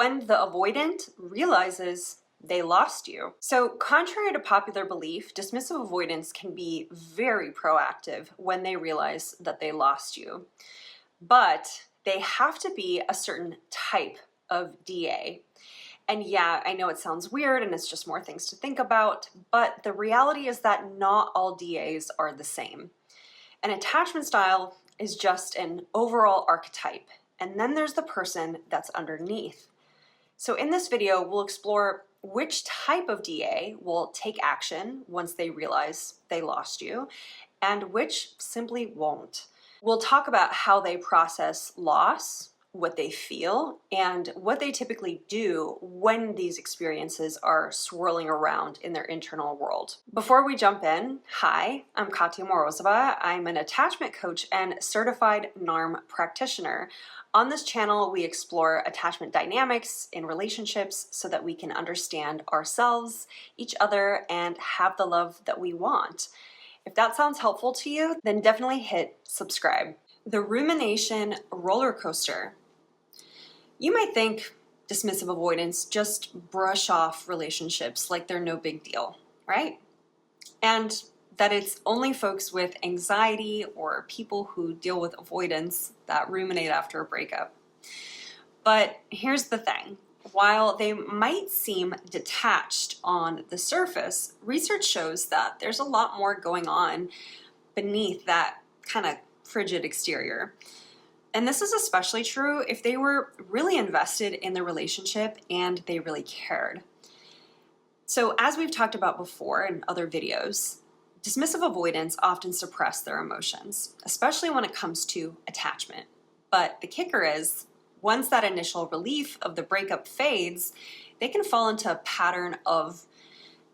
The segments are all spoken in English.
when the avoidant realizes they lost you. So contrary to popular belief, dismissive avoidants can be very proactive when they realize that they lost you. But they have to be a certain type of DA. And yeah, I know it sounds weird and it's just more things to think about, but the reality is that not all DAs are the same. An attachment style is just an overall archetype, and then there's the person that's underneath. So in this video, we'll explore which type of DA will take action once they realize they lost you, and which simply won't. We'll talk about how they process loss, what they feel, and what they typically do when these experiences are swirling around in their internal world. Before we jump in, hi, I'm Katya Morozova. I'm an attachment coach and certified NARM practitioner. On this channel, we explore attachment dynamics in relationships so that we can understand ourselves, each other, and have the love that we want. If that sounds helpful to you, then definitely hit subscribe. The rumination roller coaster. You might think dismissive avoidants just brush off relationships like they're no big deal, right? And that it's only folks with anxiety or people who deal with avoidance that ruminate after a breakup. But here's the thing. While they might seem detached on the surface, research shows that there's a lot more going on beneath that kind of frigid exterior. And this is especially true if they were really invested in the relationship and they really cared. So as we've talked about before in other videos, dismissive avoidants often suppress their emotions, especially when it comes to attachment. But the kicker is, once that initial relief of the breakup fades, they can fall into a pattern of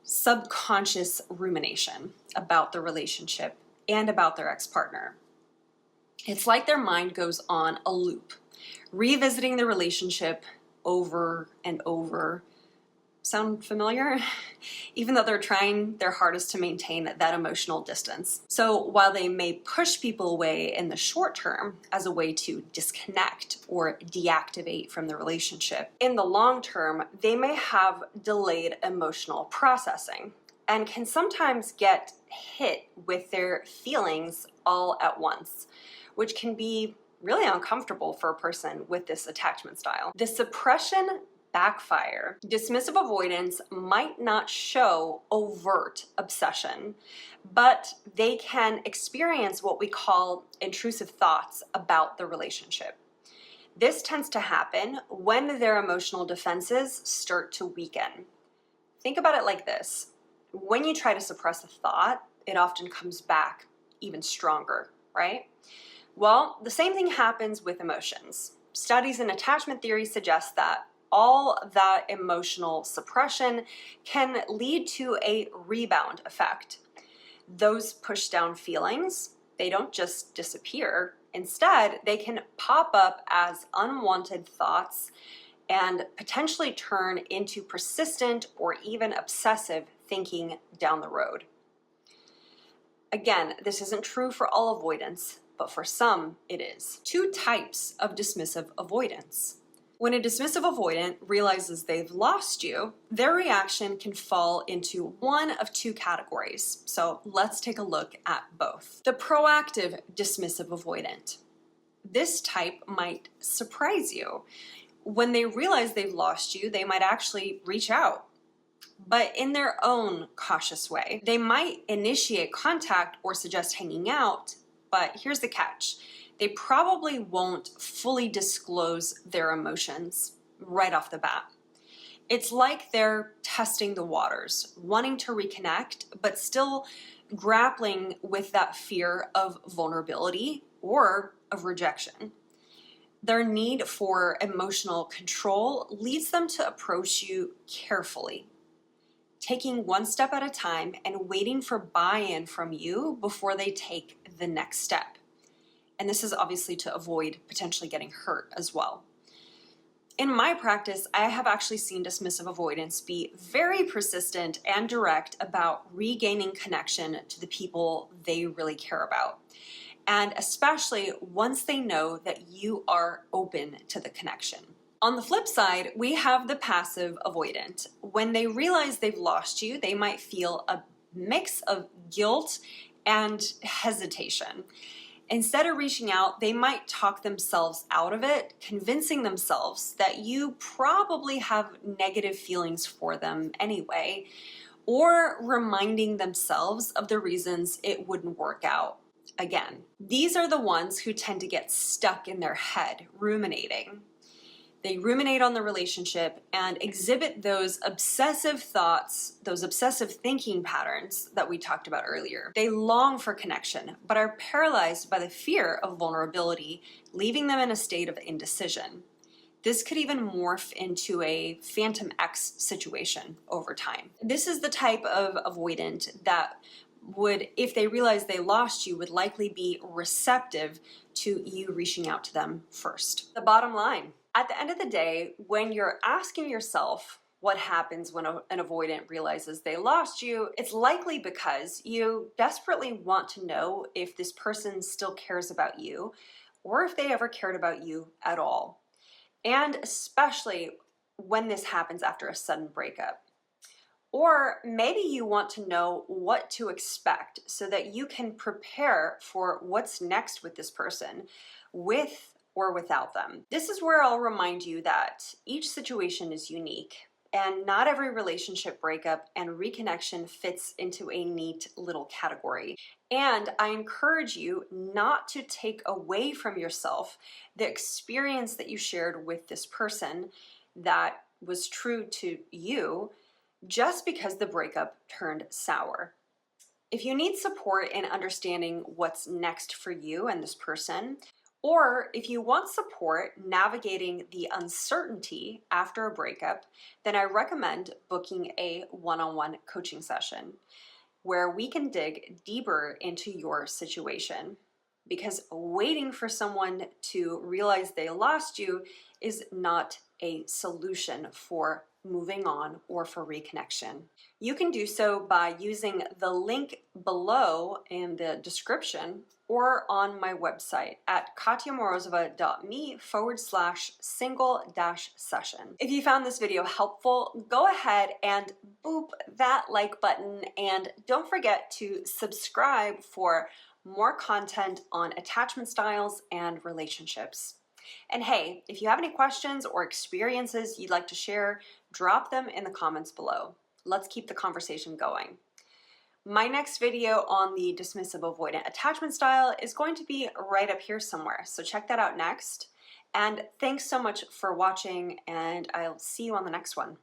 subconscious rumination about the relationship and about their ex-partner. It's like their mind goes on a loop, revisiting the relationship over and over. Sound familiar? Even though they're trying their hardest to maintain that emotional distance. So while they may push people away in the short term as a way to disconnect or deactivate from the relationship, in the long term, they may have delayed emotional processing and can sometimes get hit with their feelings all at once, which can be really uncomfortable for a person with this attachment style. The suppression backfire. Dismissive avoidants might not show overt obsession, but they can experience what we call intrusive thoughts about the relationship. This tends to happen when their emotional defenses start to weaken. Think about it like this. When you try to suppress a thought, it often comes back even stronger, right? Well, the same thing happens with emotions. Studies in attachment theory suggest that all that emotional suppression can lead to a rebound effect. Those push down feelings, they don't just disappear. Instead, they can pop up as unwanted thoughts and potentially turn into persistent or even obsessive thinking down the road. Again, this isn't true for all avoidants, but for some it is. Two types of dismissive avoidance. When a dismissive avoidant realizes they've lost you, their reaction can fall into one of two categories. So let's take a look at both. The proactive dismissive avoidant. This type might surprise you. When they realize they've lost you, they might actually reach out, but in their own cautious way. They might initiate contact or suggest hanging out, but here's the catch. They probably won't fully disclose their emotions right off the bat. It's like they're testing the waters, wanting to reconnect, but still grappling with that fear of vulnerability or of rejection. Their need for emotional control leads them to approach you carefully, taking one step at a time and waiting for buy-in from you before they take the next step. And this is obviously to avoid potentially getting hurt as well. In my practice, I have actually seen dismissive avoidants be very persistent and direct about regaining connection to the people they really care about. And especially once they know that you are open to the connection. On the flip side, we have the passive avoidant. When they realize they've lost you, they might feel a mix of guilt and hesitation. Instead of reaching out, they might talk themselves out of it, convincing themselves that you probably have negative feelings for them anyway, or reminding themselves of the reasons it wouldn't work out again. These are the ones who tend to get stuck in their head, ruminating. They ruminate on the relationship and exhibit those obsessive thoughts, those obsessive thinking patterns that we talked about earlier. They long for connection, but are paralyzed by the fear of vulnerability, leaving them in a state of indecision. This could even morph into a Phantom X situation over time. This is the type of avoidant that would, if they realize they lost you, would likely be receptive to you reaching out to them first. The bottom line, at the end of the day, when you're asking yourself what happens when an avoidant realizes they lost you, it's likely because you desperately want to know if this person still cares about you or if they ever cared about you at all. And especially when this happens after a sudden breakup. Or maybe you want to know what to expect so that you can prepare for what's next with this person, with or without them. This is where I'll remind you that each situation is unique, and not every relationship breakup and reconnection fits into a neat little category. And I encourage you not to take away from yourself the experience that you shared with this person that was true to you just because the breakup turned sour. If you need support in understanding what's next for you and this person, or if you want support navigating the uncertainty after a breakup, then I recommend booking a one-on-one coaching session where we can dig deeper into your situation. Because waiting for someone to realize they lost you is not a solution for moving on or for reconnection. You can do so by using the link below in the description or on my website at katyamorozova.me/single-session. If you found this video helpful, go ahead and boop that like button, and don't forget to subscribe for more content on attachment styles and relationships. And hey, if you have any questions or experiences you'd like to share, drop them in the comments below. Let's keep the conversation going. My next video on the dismissive avoidant attachment style is going to be right up here somewhere, so check that out next. And thanks so much for watching, and I'll see you on the next one.